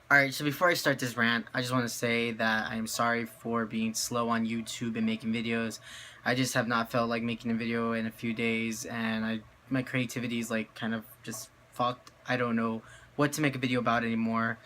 Alright, so before I start this rant, I just want to say that I'm sorry for being slow on YouTube and making videos. I just have not felt like making a video in a few days, and my creativity is like kind of just fucked. I don't know what to make a video about anymore.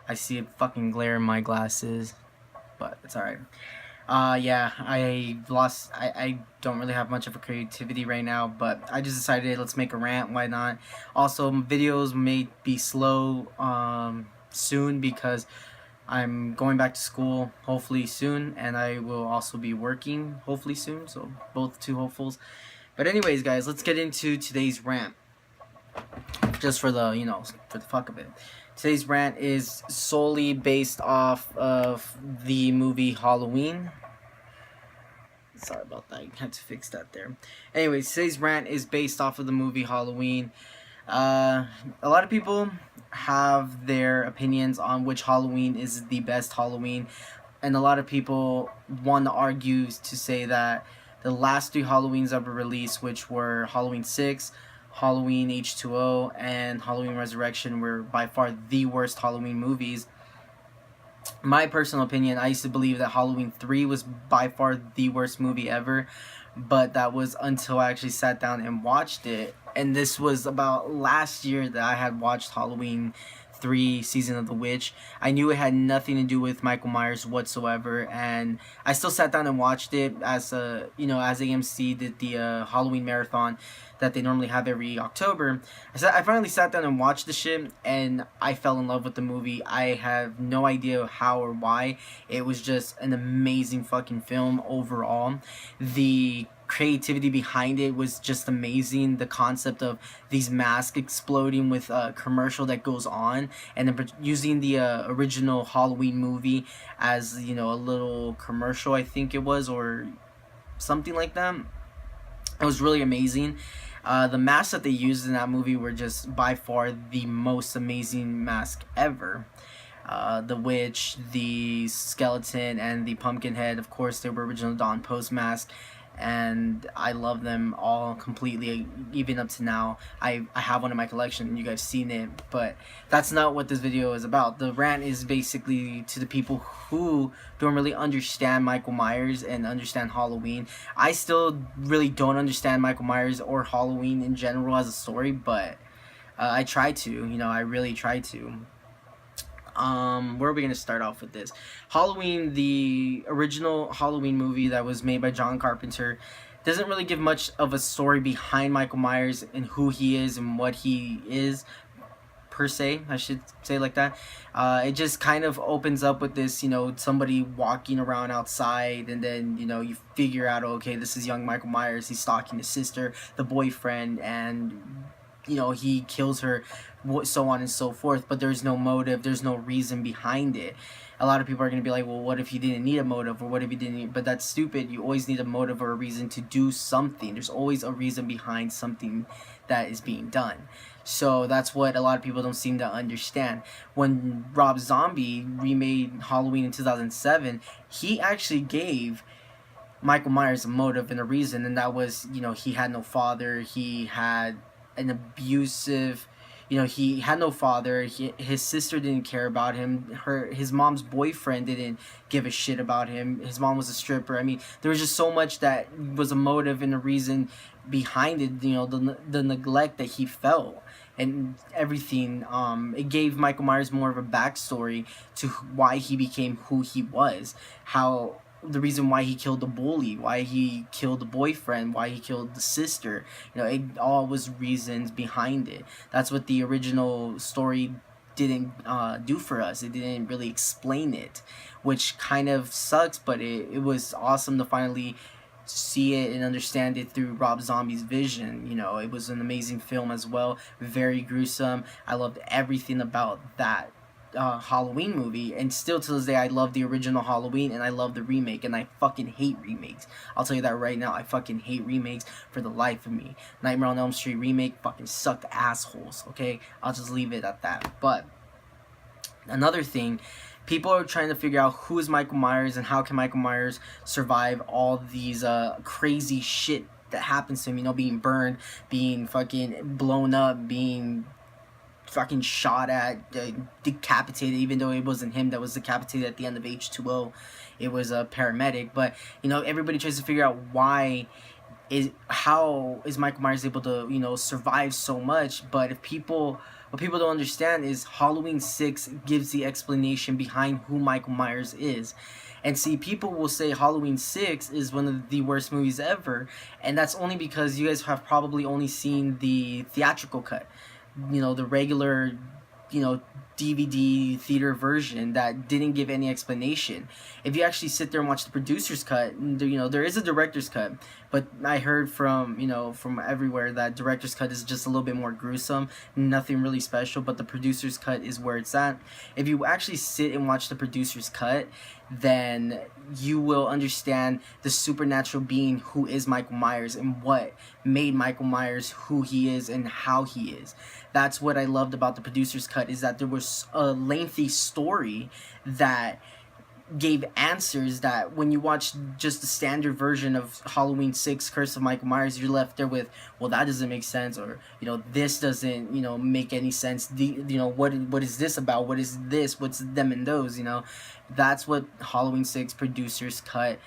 I see a fucking glare in my glasses, but it's alright. Yeah, I don't really have much of a creativity right now, but I just decided let's make a rant, why not? Also, videos may be slow, soon because I'm going back to school hopefully soon, and I will also be working hopefully soon, so both two hopefuls. But anyways, guys, let's get into today's rant, just for the, for the fuck of it. Today's rant is solely based off of the movie Halloween. Sorry about that. I had to fix that there. Anyways, today's rant is based off of the movie Halloween. A lot of people have their opinions on which Halloween is the best Halloween, and a lot of people want to argue to say that the last three Halloweens ever released, which were Halloween 6, Halloween H2O, and Halloween Resurrection, were by far the worst Halloween movies. My personal opinion, I used to believe that Halloween 3 was by far the worst movie ever, but that was until I actually sat down and watched it. And this was about last year that I had watched Halloween 3 Season of the Witch. I knew it had nothing to do with Michael Myers whatsoever, and I still sat down and watched it as as AMC did the Halloween marathon that they normally have every October. I finally sat down and watched the shit, and I fell in love with the movie. I have no idea how or why. It was just an amazing fucking film overall. The creativity behind it was just amazing. The concept of these masks exploding with a commercial that goes on, and then using the original Halloween movie as, a little commercial, I think it was, or something like that. It was really amazing. The masks that they used in that movie were just by far the most amazing mask ever. The witch, the skeleton, and the pumpkin head. Of course, they were original Dawn Post mask, and I love them all completely, even up to now. I have one in my collection. You guys seen it, but that's not what this video is about. The rant is basically to the people who don't really understand Michael Myers and understand Halloween. I still really don't understand Michael Myers or Halloween in general as a story, but I try to. I really try to. Where are we gonna start off with this? Halloween, the original Halloween movie that was made by John Carpenter, doesn't really give much of a story behind Michael Myers and who he is and what he is, per se, I should say like that. It just kind of opens up with this, somebody walking around outside, and then, you figure out, okay, this is young Michael Myers. He's stalking his sister, the boyfriend, and he kills her, so on and so forth. But there's no motive, there's no reason behind it. A lot of people are going to be like, well, what if he didn't need a motive, or what if he didn't need... But that's stupid. You always need a motive or a reason to do something. There's always a reason behind something that is being done. So that's what a lot of people don't seem to understand. When Rob Zombie remade Halloween in 2007, he actually gave Michael Myers a motive and a reason, and that was, he had no father, he had an abusive, he had no father, his sister didn't care about him, his mom's boyfriend didn't give a shit about him, his mom was a stripper. I mean, there was just so much that was a motive and a reason behind it, the neglect that he felt and everything. It gave Michael Myers more of a backstory to why he became who he was, how the reason why he killed the bully, why he killed the boyfriend, why he killed the sister. It all was reasons behind it. That's what the original story didn't do for us. It didn't really explain it, which kind of sucks, but it was awesome to finally see it and understand it through Rob Zombie's vision. It was an amazing film as well, very gruesome. I loved everything about that Halloween movie, and still to this day I love the original Halloween, and I love the remake, and I fucking hate remakes. I'll tell you that right now. I fucking hate remakes for the life of me. Nightmare on Elm Street remake fucking sucked assholes, okay? I'll just leave it at that. But another thing, people are trying to figure out who is Michael Myers and how can Michael Myers survive all these crazy shit that happens to him, being burned, being fucking blown up, being fucking shot at, decapitated, even though it wasn't him that was decapitated at the end of H2O. It was a paramedic. But, you know, everybody tries to figure out how is Michael Myers able to, you know, survive so much. But what people don't understand is Halloween 6 gives the explanation behind who Michael Myers is. And see, people will say Halloween 6 is one of the worst movies ever, and that's only because you guys have probably only seen the theatrical cut. You know, the regular, you know, DVD theater version that didn't give any explanation. If you actually sit there and watch the producer's cut, you know, there is a director's cut, but I heard from, you know, from everywhere that director's cut is just a little bit more gruesome, nothing really special, but the producer's cut is where it's at. If you actually sit and watch the producer's cut, then you will understand the supernatural being who is Michael Myers and what made Michael Myers who he is and how he is. That's what I loved about the producer's cut, is that there was a lengthy story that gave answers that when you watch just the standard version of Halloween 6 Curse of Michael Myers, you're left there with, well, that doesn't make sense, or, you know, this doesn't, you know, make any sense. You know, what is this about? What is this? What's them and those, you know? That's what Halloween 6 producer's cut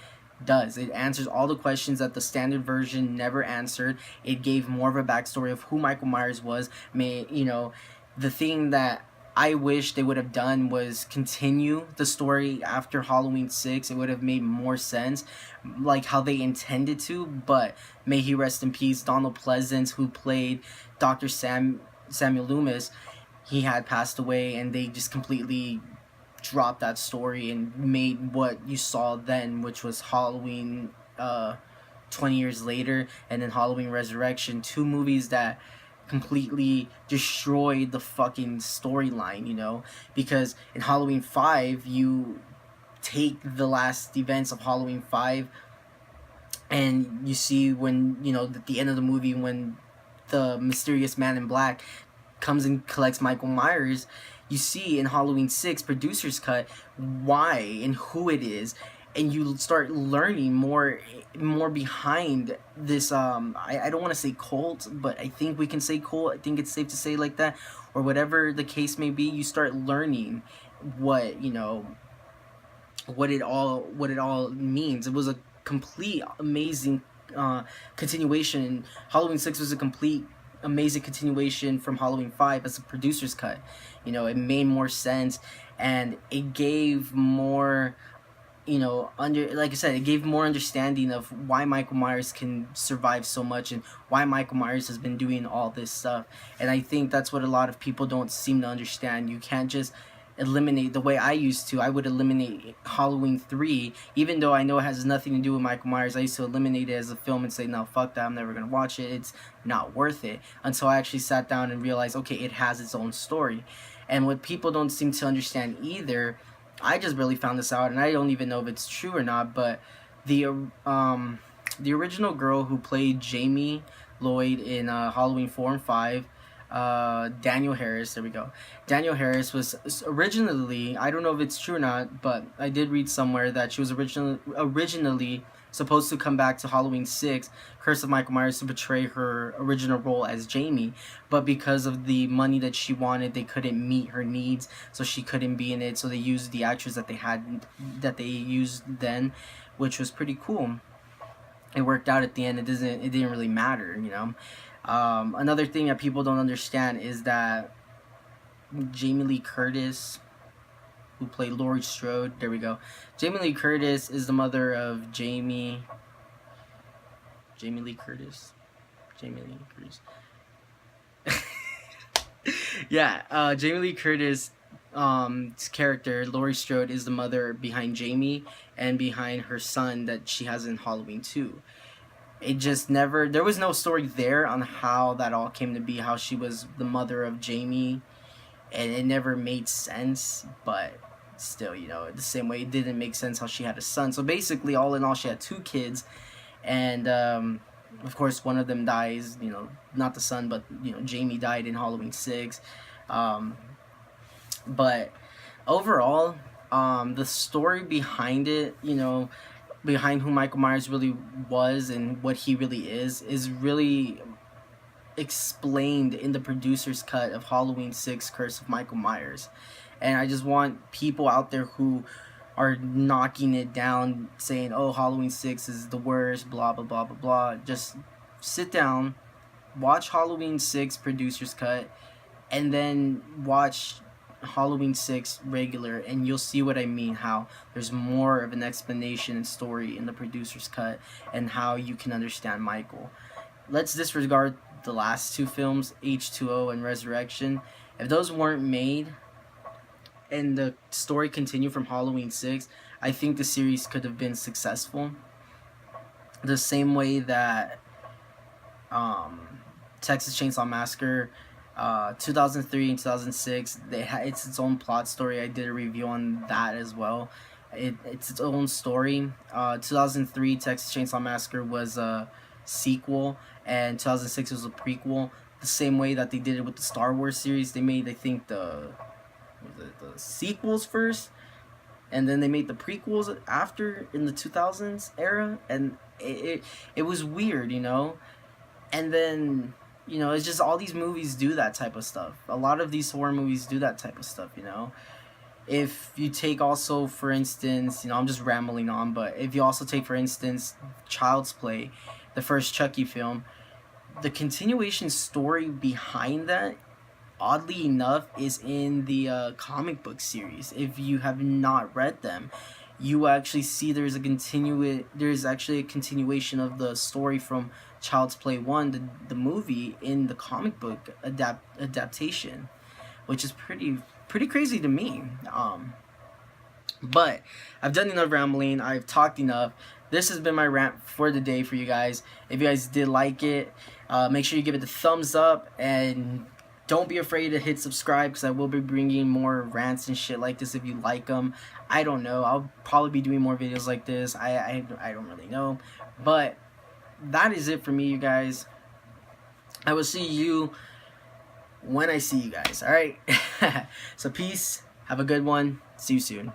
does. It answers all the questions that the standard version never answered. It gave more of a backstory of who Michael Myers was. You know, the thing that I wish they would have done was continue the story after Halloween 6. It would have made more sense, like how they intended to, but may he rest in peace, Donald Pleasance, who played Dr. Samuel Loomis, he had passed away, and they just completely dropped that story and made what you saw then, which was Halloween 20 years later, and then Halloween Resurrection, 2 movies that completely destroyed the fucking storyline, you know, because in Halloween 5 you take the last events of Halloween 5 and you see when, you know, at the end of the movie when the mysterious man in black comes and collects Michael Myers, you see in Halloween 6 producer's cut why and who it is, and you start learning more behind this I don't want to say cult, but I think we can say cult. I think it's safe to say like that, or whatever the case may be. You start learning what, you know, what it all means. It was a complete amazing continuation. Halloween 6 was a complete amazing continuation from Halloween 5 as a producer's cut. You know, it made more sense, and it gave more, you know, like I said, it gave more understanding of why Michael Myers can survive so much and why Michael Myers has been doing all this stuff. And I think that's what a lot of people don't seem to understand. You can't just eliminate, the way I used to. I would eliminate Halloween 3, even though I know it has nothing to do with Michael Myers. I used to eliminate it as a film and say, no, fuck that, I'm never gonna watch it, it's not worth it, until I actually sat down and realized, okay, it has its own story. And what people don't seem to understand either, I just really found this out, and I don't even know if it's true or not, but the original girl who played Jamie Lloyd in Halloween 4 and 5, Daniel Harris, there we go. Daniel Harris was originally, I don't know if it's true or not, but I did read somewhere that she was originally supposed to come back to Halloween 6, Curse of Michael Myers, to portray her original role as Jamie, but because of the money that she wanted, they couldn't meet her needs, so she couldn't be in it, so they used the actress that they used then, which was pretty cool. It worked out at the end. It didn't really matter, you know. Another thing that people don't understand is that Jamie Lee Curtis, who played Laurie Strode, there we go. Jamie Lee Curtis is the mother of Jamie Lee Curtis. Yeah, Jamie Lee Curtis' character, Laurie Strode, is the mother behind Jamie and behind her son that she has in Halloween 2. It just never, there was no story there on how that all came to be, how she was the mother of Jamie, and it never made sense, but still, you know, the same way it didn't make sense how she had a son. So basically, all in all, she had 2 kids, and of course one of them dies, you know, not the son, but, you know, Jamie died in Halloween 6. But overall, the story behind it, you know, behind who Michael Myers really was and what he really is really explained in the producer's cut of Halloween 6 Curse of Michael Myers. And I just want people out there who are knocking it down, saying, oh, Halloween 6 is the worst, blah, blah, blah, blah, blah. Just sit down, watch Halloween 6 producer's cut, and then watch Halloween 6 regular, and you'll see what I mean, how there's more of an explanation and story in the producer's cut, and how you can understand Michael. Let's disregard the last two films, H2O and Resurrection. If those weren't made and the story continued from Halloween 6, I think the series could have been successful. The same way that Texas Chainsaw Massacre 2003 and 2006, it's its own plot story. I did a review on that as well. It's its own story. 2003 Texas Chainsaw Massacre was a sequel, and 2006 was a prequel. The same way that they did it with the Star Wars series. They made, I think, the sequels first, and then they made the prequels after in the 2000s era, and it was weird, you know. And then, you know, it's just all these movies do that type of stuff. A lot of these horror movies do that type of stuff, you know. If you take also, for instance, you know, I'm just rambling on, but if you also take, for instance, Child's Play, the first Chucky film, the continuation story behind that, oddly enough, is in the comic book series. If you have not read them, you actually see there's actually a continuation of the story from Child's Play 1, the movie, in the comic book adaptation, which is pretty crazy to me. But I've done enough rambling. I've talked enough. This has been my rant for the day for you guys. If you guys did like it, make sure you give it a thumbs up, and don't be afraid to hit subscribe, because I will be bringing more rants and shit like this if you like them. I don't know. I'll probably be doing more videos like this. I don't really know. But that is it for me, you guys. I will see you when I see you guys. Alright? So peace. Have a good one. See you soon.